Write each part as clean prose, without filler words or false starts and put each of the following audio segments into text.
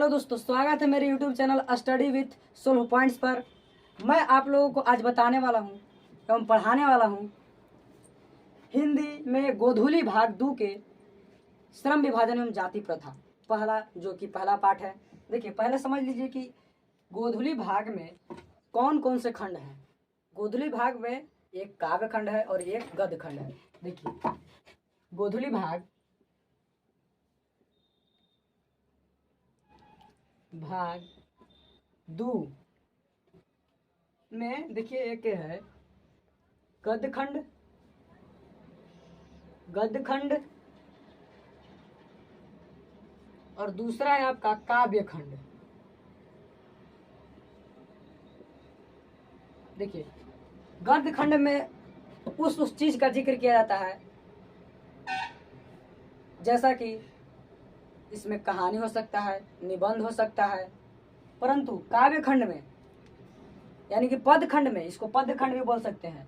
Hello दोस्तों, स्वागत है मेरे YouTube channel study with solve points पर। मैं आप लोगों को आज बताने वाला हूं एवं पढ़ाने वाला हूं हिंदी में गोधूली भाग 2 के श्रम विभाजन एवं जाति प्रथा पहला पाठ है। देखिए, पहले समझ लीजिए कि गोधूली भाग में कौन कौन से खंड हैं। गोधूली भाग में एक काव्य खंड है और एक गद्य खंड है। देखिए, गोधूली भाग 2 में देखिए, एक है गद्य खंड और दूसरा है आपका काव्य खंड। देखिए, गद्य खंड में उस चीज का जिक्र किया जाता है, जैसा कि इसमें कहानी हो सकता है, निबंध हो सकता है। परंतु काव्य खंड में यानी कि पद खंड में, इसको पद खंड भी बोल सकते हैं।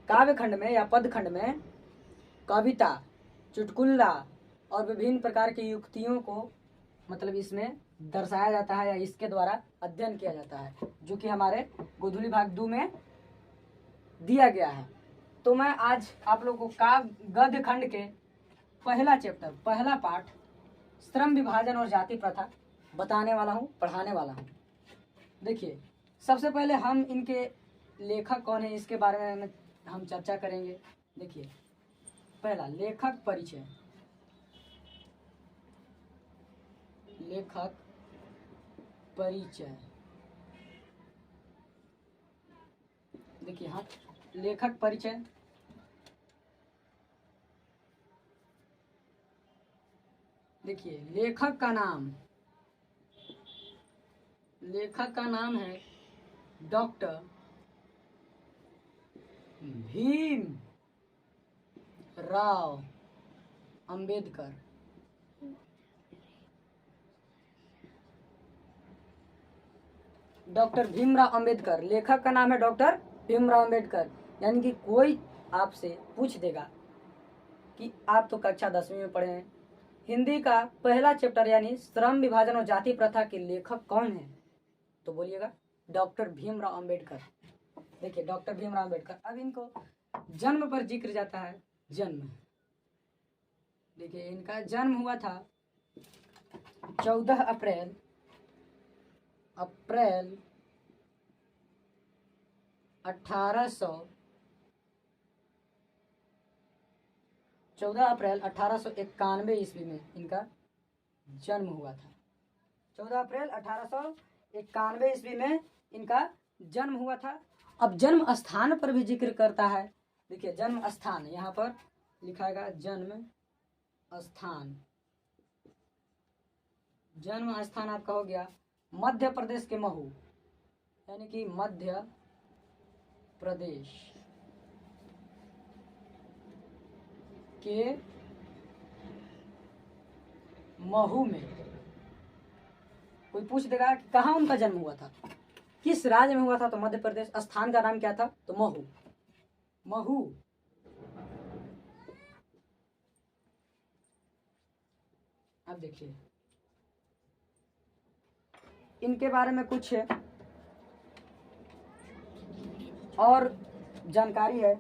काव्य खंड में या पद खंड में कविता, चुटकुला और विभिन्न प्रकार की युक्तियों को मतलब इसमें दर्शाया जाता है या इसके द्वारा अध्ययन किया जाता है, जो कि हमारे गोधूली भाग 2 में दिया गया है। तो मैं आज आप लोगों को गद्य खंड के पहला चैप्टर, पहला पाठ श्रम विभाजन और जाति प्रथा बताने वाला हूँ, पढ़ाने वाला हूँ। देखिए, सबसे पहले हम इनके लेखक कौन है इसके बारे में हम चर्चा करेंगे। देखिए, पहला लेखक परिचय। लेखक परिचय, देखिए, हाँ, लेखक परिचय। देखिए, लेखक का नाम है डॉक्टर भीम राव अंबेडकर। डॉक्टर भीमराव अंबेडकर, लेखक का नाम है डॉक्टर भीमराव अंबेडकर। यानी कि कोई आपसे पूछ देगा कि आप तो कक्षा 10वीं में पढ़े हैं, हिंदी का पहला चैप्टर यानी श्रम विभाजन और जाति प्रथा के लेखक कौन है, तो बोलिएगा डॉक्टर भीमराव अंबेडकर। देखिए, डॉक्टर भीमराव अंबेडकर। अब इनको जन्म पर जिक्र जाता है। जन्म, देखिए, इनका जन्म हुआ था 14 अप्रैल 1891 ईस्वी में इनका जन्म हुआ था। 14 अप्रैल 1891 ईस्वी में इनका जन्म हुआ था। अब जन्म स्थान पर भी जिक्र करता है। देखिए, जन्म स्थान यहाँ पर लिखाएगा, जन्म स्थान आपका हो गया मध्य प्रदेश के महू, यानी कि मध्य प्रदेश के महू में। कोई पूछ देगा कि कहाँ उनका जन्म हुआ था, किस राज्य में हुआ था, तो मध्य प्रदेश। स्थान का नाम क्या था, तो महू। अब देखिए, इनके बारे में कुछ और जानकारी है,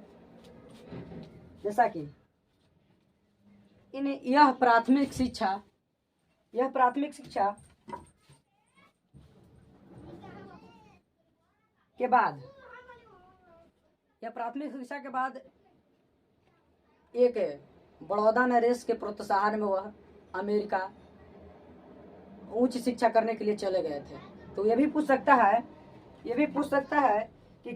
जैसा कि इन्हें यह प्राथमिक शिक्षा के बाद एक बड़ौदा नरेश के प्रोत्साहन में वह अमेरिका उच्च शिक्षा करने के लिए चले गए थे। तो ये भी पूछ सकता है कि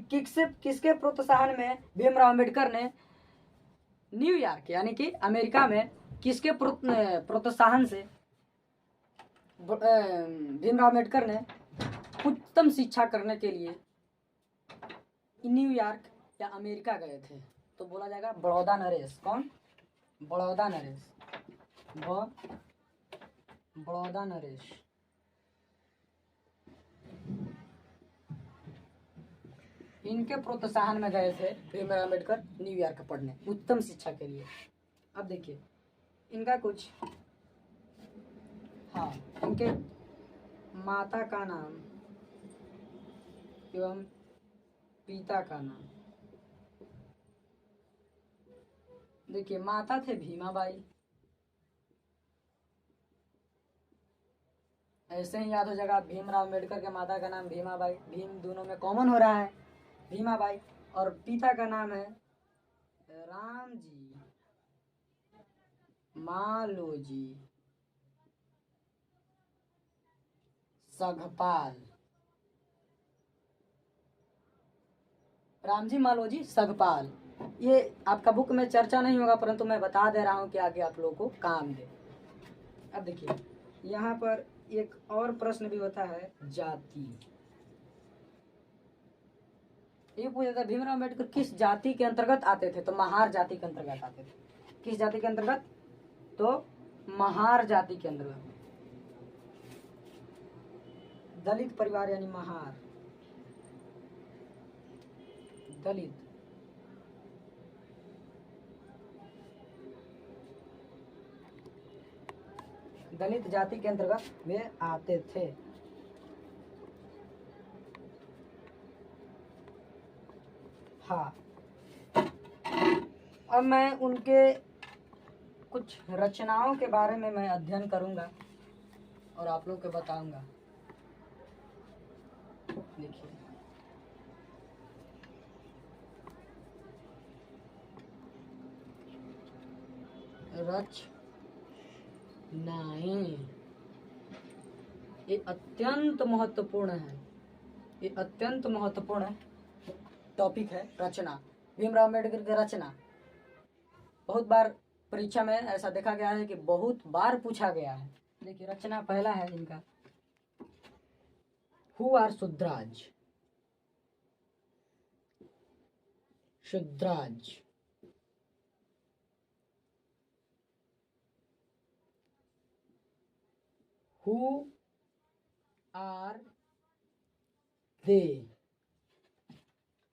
किसके प्रोत्साहन में भीमराव अंबेडकर ने न्यूयॉर्क यानी कि अमेरिका में किसके प्रोत्साहन से भीमराव अंबेडकर ने उच्चतम शिक्षा करने के लिए न्यूयॉर्क या अमेरिका गए थे, तो बोला जाएगा बड़ौदा नरेश। कौन? बड़ौदा नरेश। इनके प्रोत्साहन में गए थे भीमराव अंबेडकर न्यूयॉर्क पढ़ने उत्तम शिक्षा के लिए। अब देखिए, इनका कुछ इनके माता का नाम एवं पिता का नाम। देखिए, माता थे भीमाबाई, ऐसे ही याद हो जाएगा। भीमराव अम्बेडकर के माता का नाम भीमाबाई, भीम दोनों में कॉमन हो रहा है, भीमाबाई। और पिता का नाम है रामजी मालोजी सगपाल। रामजी मालोजी सगपाल, ये आपका बुक में चर्चा नहीं होगा, परंतु मैं बता दे रहा हूँ कि आगे आप लोगों को काम दे। अब देखिए, यहाँ पर एक और प्रश्न भी होता है, जाति। ये पूछा था भीमराव अम्बेडकर किस जाति के अंतर्गत आते थे, तो महार जाति के अंतर्गत आते थे। किस जाति के अंतर्गत, तो महार जाति के अंतर्गत। दलित परिवार यानी महार, दलित। दलित जाति के अंतर्गत वे आते थे। हाँ, अब मैं उनके कुछ रचनाओं के बारे में मैं अध्ययन करूंगा और आप लोग को बताऊंगा। देखिए, रचनाएं, ये अत्यंत महत्वपूर्ण है, ये अत्यंत महत्वपूर्ण टॉपिक है रचना। भीमराव अम्बेडकर की रचना बहुत बार परीक्षा में ऐसा देखा गया है कि बहुत बार पूछा गया है। देखिए, रचना पहला है इनका, who are Shudras. Shudras, who are they,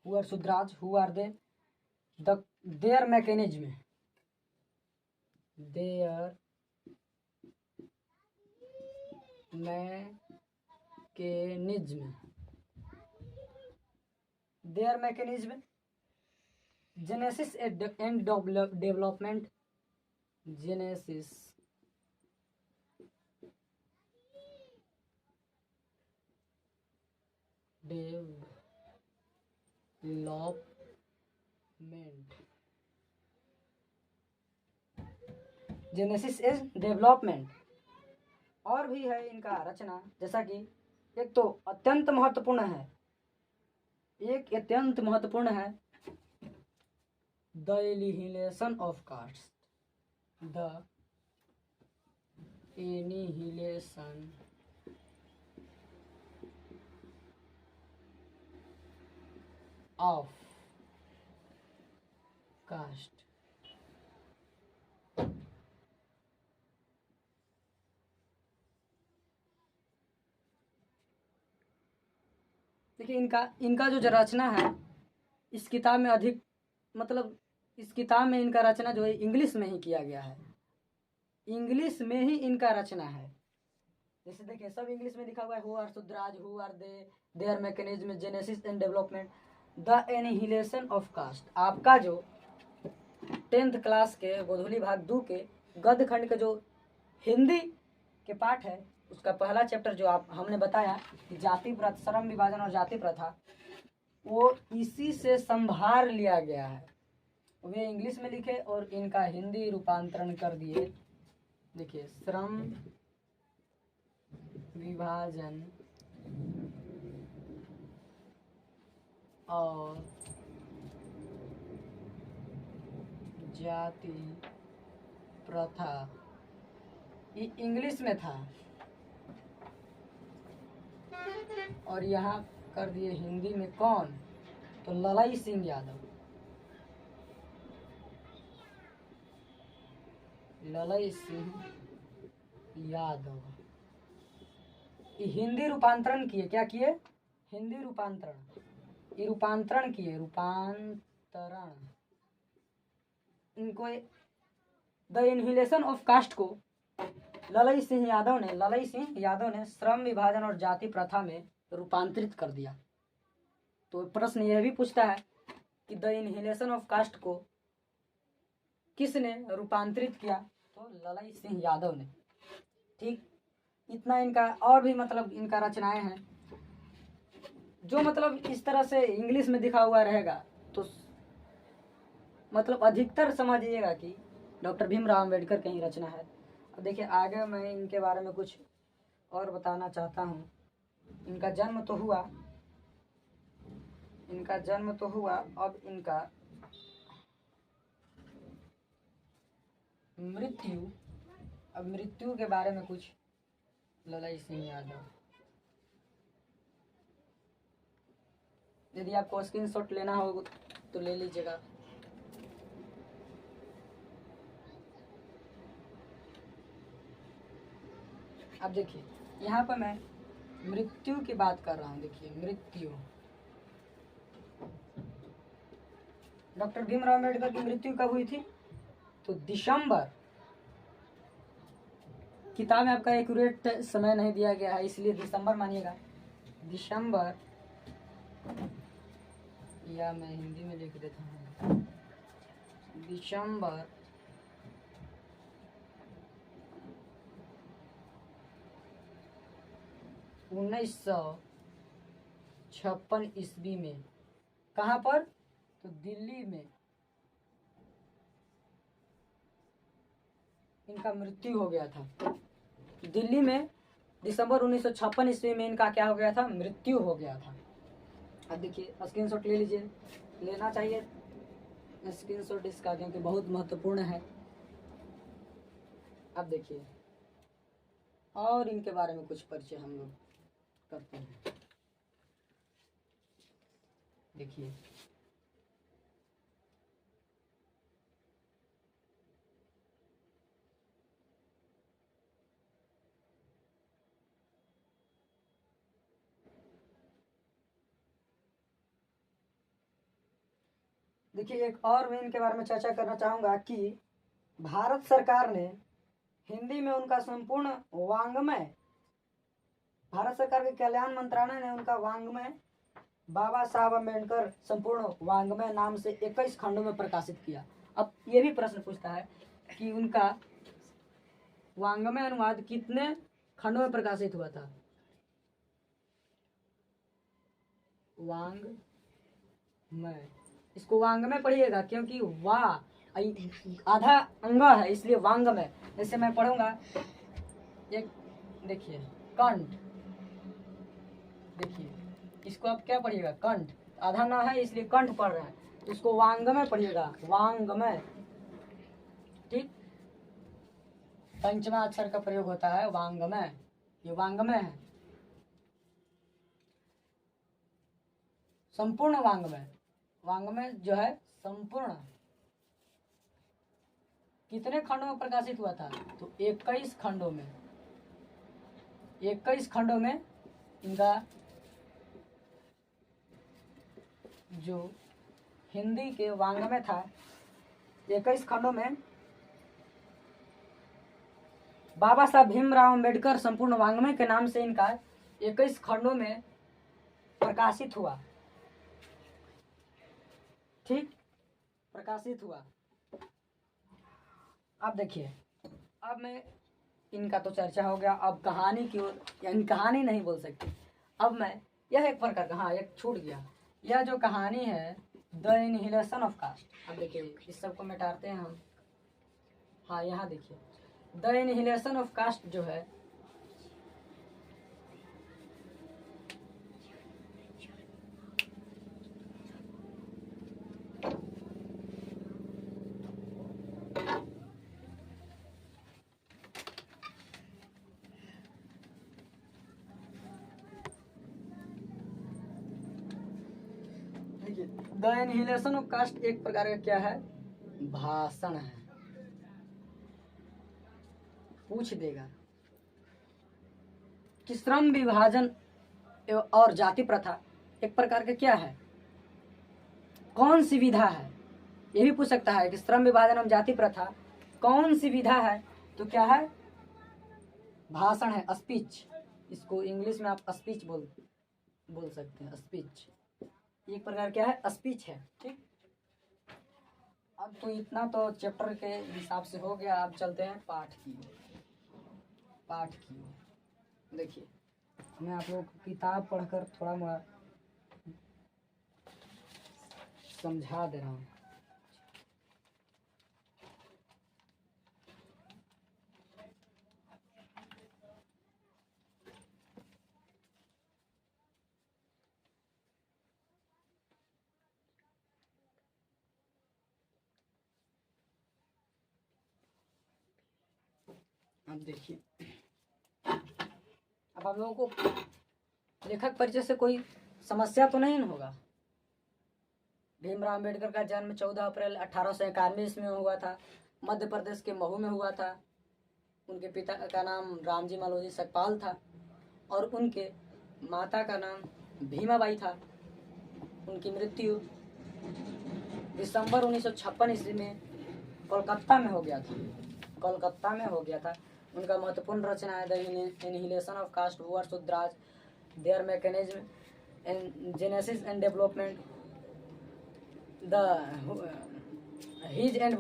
who are Shudras, who are they, their mechanism, their mechanism, their mechanism, genesis and development, genesis development, genesis is development. और भी है इनका रचना, जैसा कि एक तो अत्यंत महत्वपूर्ण है, एक अत्यंत महत्वपूर्ण है, the annihilation of caste, the annihilation of caste. देखिए, इनका जो रचना है, इस किताब में अधिक, मतलब इस किताब में इनका रचना जो है इंग्लिश में ही किया गया है, इंग्लिश में ही इनका रचना है। जैसे देखिए, सब इंग्लिश में लिखा हुआ है, who are Shudras, who are they, their mechanism, genesis and development, the annihilation of caste. आपका जो 10th क्लास के गोधूली भाग 2 के गद्य खंड के जो हिंदी के पाठ है, उसका पहला चैप्टर जो हमने बताया कि जाति प्रथा, श्रम विभाजन और जाति प्रथा, वो इसी से संभार लिया गया है। वे इंग्लिश में लिखे और इनका हिंदी रूपांतरण कर दिए। देखिए, श्रम विभाजन और जाति प्रथा, ये इंग्लिश में था और यहाँ कर दिए हिंदी में। कौन? तो ललाई सिंह यादव, ललाई सिंह यादव, ये हिंदी रूपांतरण किए। क्या किए? हिंदी रूपांतरण, ये रूपांतरण किए, रूपांतरण। इनको द इनहिलेशन ऑफ कास्ट को ललई सिंह यादव ने श्रम विभाजन और जाति प्रथा में रूपांतरित कर दिया। तो प्रश्न यह भी पूछता है कि द इनहिलेशन ऑफ कास्ट को किसने रूपांतरित किया? तो ललई सिंह यादव ने। ठीक, इतना इनका। और भी मतलब इनका रचनाएं हैं जो मतलब इस तरह से इंग्लिश में दिखा हुआ रहेगा तो मतलब अधिकतर समझिएगा कि डॉक्टर भीमराव अम्बेडकर की ही रचना है। अब देखिए आगे मैं इनके बारे में कुछ और बताना चाहता हूँ। इनका जन्म तो हुआ, अब इनका मृत्यु के बारे में कुछ। ललई सिंह यादव, यदि आपको स्क्रीनशॉट लेना हो तो ले लीजिएगा। अब देखिए यहाँ पर मैं मृत्यु की बात कर रहा हूँ। देखिए मृत्यु, डॉक्टर भीमराव अम्बेडकर की मृत्यु कब हुई थी? तो दिसंबर, किताब में आपका एक्यूरेट समय नहीं दिया गया है इसलिए दिसंबर मानिएगा। दिसंबर, या मैं हिंदी में लिख देता हूँ, दिसंबर 1956 ईस्वी में। कहाँ पर? तो दिल्ली में इनका मृत्यु हो गया था। दिल्ली में दिसंबर 1956 ईस्वी में इनका क्या हो गया था? मृत्यु हो गया था। अब देखिए स्क्रीनशॉट ले लीजिए, लेना चाहिए स्क्रीनशॉट इसका क्योंकि बहुत महत्वपूर्ण है। अब देखिए और इनके बारे में कुछ परिचय हम लोग करते हैं। देखिए एक और मैं इनके बारे में चर्चा करना चाहूँगा कि भारत सरकार ने हिंदी में उनका संपूर्ण वाङ्मय, भारत सरकार के कल्याण मंत्रालय ने उनका वाङ्मय बाबा साहब अम्बेडकर संपूर्ण वाङ्मय नाम से 21 खंडों में प्रकाशित किया। अब ये भी प्रश्न पूछता है कि उनका वाङ्मय अनुवाद कितने खंडों में प्रकाशित हुआ था? वाङ्मय, इसको वाङ्मय पढ़िएगा क्योंकि वाह आधा अंग है इसलिए वाङ्मय। जैसे मैं पढ़ूंगा, एक देखिए कंठ, देखिए इसको आप क्या पढ़िएगा? कंठ, आधा ना है इसलिए कंठ पढ़ रहे हैं, तो इसको वाङ्मय पढ़िएगा, वाङ्मय। ठीक, पंचमा अक्षर का प्रयोग होता है वाङ्मय, ये वाङ्मय है। संपूर्ण वाङ्मय, वाङ्मय जो है संपूर्ण कितने खंडों में प्रकाशित हुआ था? तो 21 खंडों में। 21 खंडों में इनका जो हिंदी के वाङ्मय था 21 खंडों में बाबा साहब भीमराव अम्बेडकर संपूर्ण वाङ्मय के नाम से इनका 21 खंडों में प्रकाशित हुआ। ठीक, प्रकाशित हुआ। अब देखिए, अब मैं इनका तो चर्चा हो गया, अब कहानी की ओर, यानी कहानी नहीं बोल सकती। अब मैं यह एक प्रकार का, हाँ एक छूट गया, यह जो कहानी है द इनहिलेशन ऑफ कास्ट। अब देखिए इस सबको मिटाते हैं हम। हाँ यहाँ देखिए द इनहिलेशन ऑफ कास्ट जो है द इनहिलेशन ऑफ कास्ट एक प्रकार का क्या है? भाषण है। पूछ देगा कि श्रम विभाजन और जाति प्रथा एक प्रकार का क्या है? कौन सी विधा है? ये भी पूछ सकता है कि श्रम विभाजन और जाति प्रथा कौन सी विधा है? तो क्या है? भाषण है, स्पीच। इसको इंग्लिश में आप स्पीच बोल सकते हैं, स्पीच एक प्रकार क्या है, स्पीच है। ठीक, अब तो इतना तो चैप्टर के हिसाब से हो गया। अब चलते हैं पाठ की ओर। देखिए, मैं आप लोग को किताब पढ़कर थोड़ा मोड़ा समझा दे रहा हूँ। अब देखिए, अब आप लोगों को लेखक परिचय से कोई समस्या तो नहीं होगा। भीमराव अंबेडकर का जन्म 14 अप्रैल 1891 ईस्वी में हुआ था। मध्य प्रदेश के महू में हुआ था। उनके पिता का नाम रामजी मालोजी सकपाल था और उनके माता का नाम भीमाबाई था। उनकी मृत्यु दिसंबर 1956 ईस्वी में कोलकाता में हो गया था। उनका महत्वपूर्ण रचना है the annihilation of caste who were Shudras, their mechanism and genesis and development, his and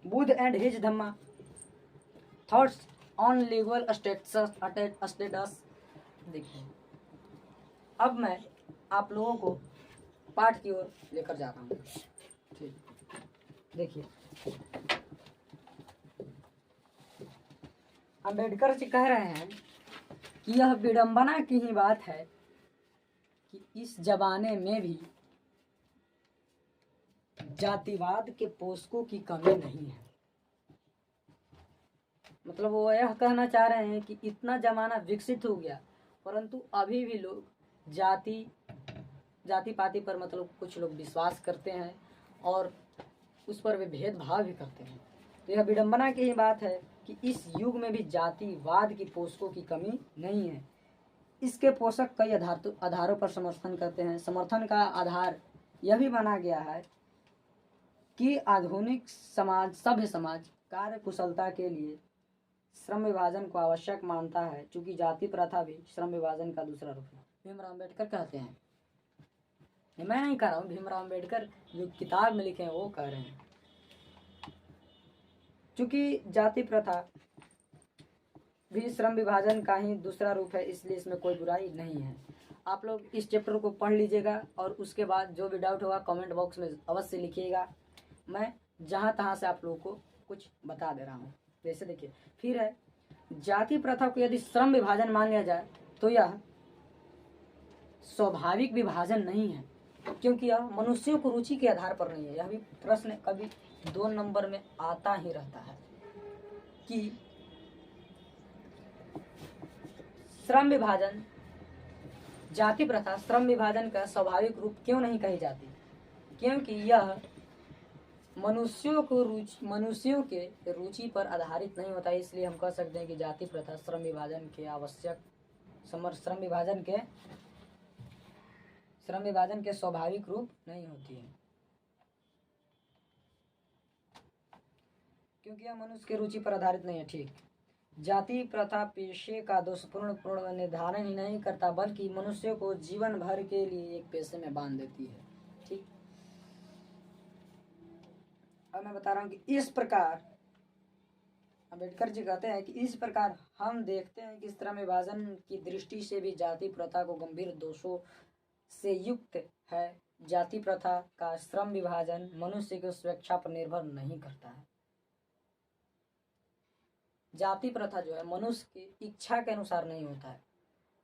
Buddha and his Dhamma, thoughts on legal status. देखिए, अब मैं आप लोगों को पाठ की ओर लेकर जा रहा हूँ। ठीक, देखिए, अम्बेडकर जी कह रहे हैं कि यह विडंबना की ही बात है कि इस जमाने में भी जातिवाद के पोषकों की कमी नहीं है। मतलब वो यह कहना चाह रहे हैं कि इतना जमाना विकसित हो गया परंतु अभी भी लोग जाति पाति पर मतलब कुछ लोग विश्वास करते हैं और उस पर वे भेदभाव भी करते हैं। तो यह विडंबना की ही बात है कि इस युग में भी जातिवाद की पोषकों की कमी नहीं है। इसके पोषक कई आधारों पर समर्थन करते हैं। समर्थन का आधार यह भी माना गया है कि आधुनिक सभ्य समाज कार्य कुशलता के लिए श्रम विभाजन को आवश्यक मानता है, चूंकि जाति प्रथा भी श्रम विभाजन का दूसरा रूप है। भीमराव अम्बेडकर कहते हैं, मैं नहीं कह रहा हूँ, भीमराव अम्बेडकर जो किताब में लिखे हैं वो कह रहे हैं। चूंकि जाति प्रथा भी श्रम विभाजन का ही दूसरा रूप है, इसलिए इसमें कोई बुराई नहीं है। आप लोग इस चैप्टर को पढ़ लीजिएगा और उसके बाद जो भी डाउट होगा कमेंट बॉक्स में अवश्य लिखिएगा। मैं जहाँ तहाँ से आप लोगों को कुछ बता दे रहा हूँ। जैसे देखिए, फिर है जाति प्रथा को यदि श्रम विभाजन मान लिया जाए तो यह स्वाभाविक विभाजन नहीं है, क्योंकि यह मनुष्यों को रुचि के आधार पर नहीं है। यह भी प्रश्न कभी 2 नंबर में आता ही रहता है कि श्रम विभाजन, जाति प्रथा श्रम विभाजन का स्वाभाविक रूप क्यों नहीं कही जाती, क्योंकि यह मनुष्यों के रुचि पर आधारित नहीं होता। इसलिए हम कह सकते हैं कि जाति प्रथा श्रम विभाजन के स्वाभाविक रूप नहीं होती है, क्योंकि यह मनुष्य के रुचि पर आधारित नहीं है। ठीक, जाति प्रथा पेशे का दोषपूर्ण निर्धारण ही नहीं करता, बल्कि मनुष्य को जीवन भर के लिए एक पेशे में बांध देती है। ठीक, अब मैं बता रहा हूँ कि इस प्रकार अम्बेडकर जी कहते हैं कि इस प्रकार हम देखते हैं कि श्रम विभाजन की दृष्टि से भी जाति प्रथा को गंभीर दोषों से युक्त है। जाति प्रथा का श्रम विभाजन मनुष्य की स्वेच्छा पर निर्भर नहीं करता है। जाति प्रथा जो है मनुष्य की इच्छा के अनुसार नहीं होता है।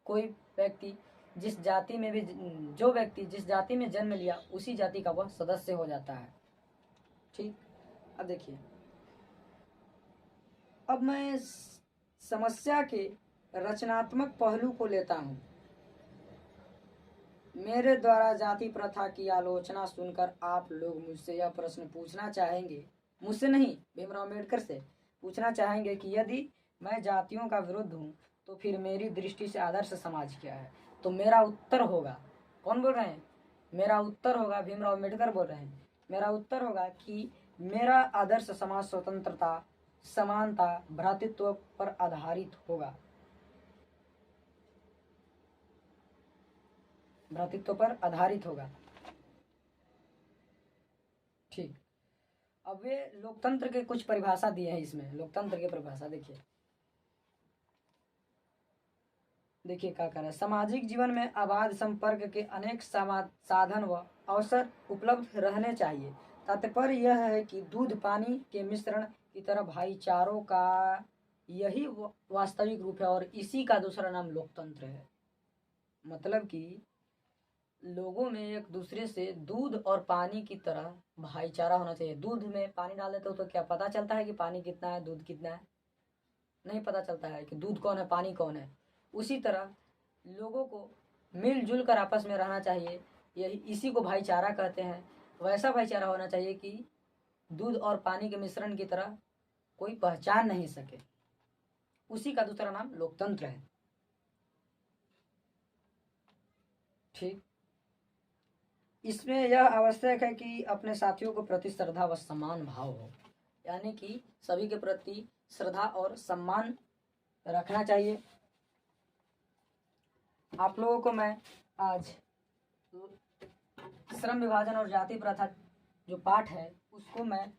कोई व्यक्ति जिस जाति में जन्म लिया उसी जाति का वह सदस्य हो जाता है। ठीक, अब देखिए, अब मैं समस्या के रचनात्मक पहलू को लेता हूं। मेरे द्वारा जाति प्रथा की आलोचना सुनकर आप लोग मुझसे यह प्रश्न पूछना चाहेंगे, मुझसे नहीं, भीमराव अम्बेडकर से पूछना चाहेंगे कि यदि मैं जातियों का विरुद्ध हूँ तो फिर मेरी दृष्टि से आदर्श समाज क्या है। तो मेरा उत्तर होगा, कौन बोल रहे हैं, मेरा उत्तर होगा भीमराव अम्बेडकर बोल रहे हैं मेरा उत्तर होगा कि मेरा आदर्श समाज स्वतंत्रता, समानता, भ्रातृत्व पर आधारित होगा। भ्रातृत्व पर आधारित होगा। ठीक। अब वे लोकतंत्र के कुछ परिभाषा दिए हैं इसमें। लोकतंत्र की परिभाषा देखिए, क्या कर रहा है। सामाजिक जीवन में अबाध संपर्क के अनेक साधन व अवसर उपलब्ध रहने चाहिए। तात्पर्य यह है कि दूध पानी के मिश्रण की तरह भाईचारों का यही वास्तविक रूप है और इसी का दूसरा नाम लोकतंत्र है। मतलब कि लोगों में एक दूसरे से दूध और पानी की तरह भाईचारा होना चाहिए। दूध में पानी डाल देते हो तो क्या पता चलता है कि पानी कितना है, दूध कितना है? नहीं पता चलता है कि दूध कौन है, पानी कौन है। उसी तरह लोगों को मिलजुल कर आपस में रहना चाहिए, यही इसी को भाईचारा कहते हैं। वैसा भाईचारा होना चाहिए कि दूध और पानी के मिश्रण की तरह कोई पहचान नहीं सके। उसी का दूसरा नाम लोकतंत्र है। ठीक। इसमें यह आवश्यक है कि अपने साथियों को प्रति श्रद्धा व सम्मान भाव हो, यानी कि सभी के प्रति श्रद्धा और सम्मान रखना चाहिए। आप लोगों को मैं आज श्रम विभाजन और जाति प्रथा जो पाठ है उसको मैं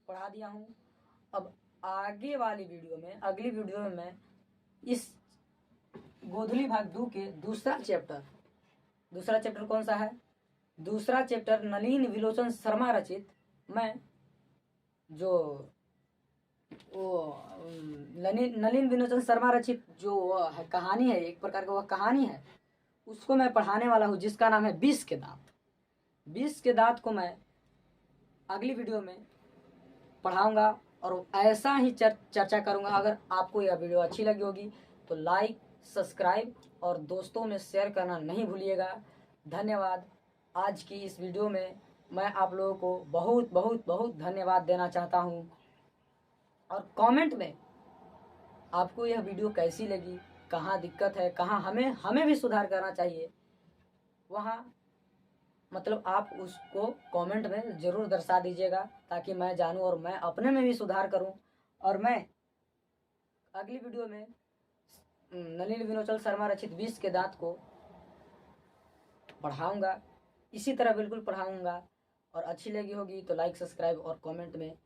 पढ़ा दिया हूँ। अब आगे वाली वीडियो में, अगली वीडियो में मैं इस गोधुली भाग 2 के दूसरा चैप्टर कौन सा है? दूसरा चैप्टर नलिन विलोचन शर्मा रचित, मैं जो वो नलिन विलोचन शर्मा रचित जो है कहानी है, एक प्रकार का वह कहानी है, उसको मैं पढ़ाने वाला हूँ, जिसका नाम है 20 के दांत। 20 के दांत को मैं अगली वीडियो में पढ़ाऊंगा और ऐसा ही चर्चा करूंगा। अगर आपको यह वीडियो अच्छी लगी होगी तो लाइक, सब्सक्राइब और दोस्तों में शेयर करना नहीं भूलिएगा। धन्यवाद। आज की इस वीडियो में मैं आप लोगों को बहुत बहुत बहुत धन्यवाद देना चाहता हूँ। और कमेंट में आपको यह वीडियो कैसी लगी, कहाँ दिक्कत है, कहाँ हमें भी सुधार करना चाहिए, वहाँ मतलब आप उसको कमेंट में ज़रूर दर्शा दीजिएगा, ताकि मैं जानूँ और मैं अपने में भी सुधार करूँ। और मैं अगली वीडियो में नलिन विलोचन शर्मा रचित 20 के दांत को पढ़ाऊँगा, इसी तरह बिल्कुल पढ़ाऊँगा। और अच्छी लगी होगी तो लाइक, सब्सक्राइब और कमेंट में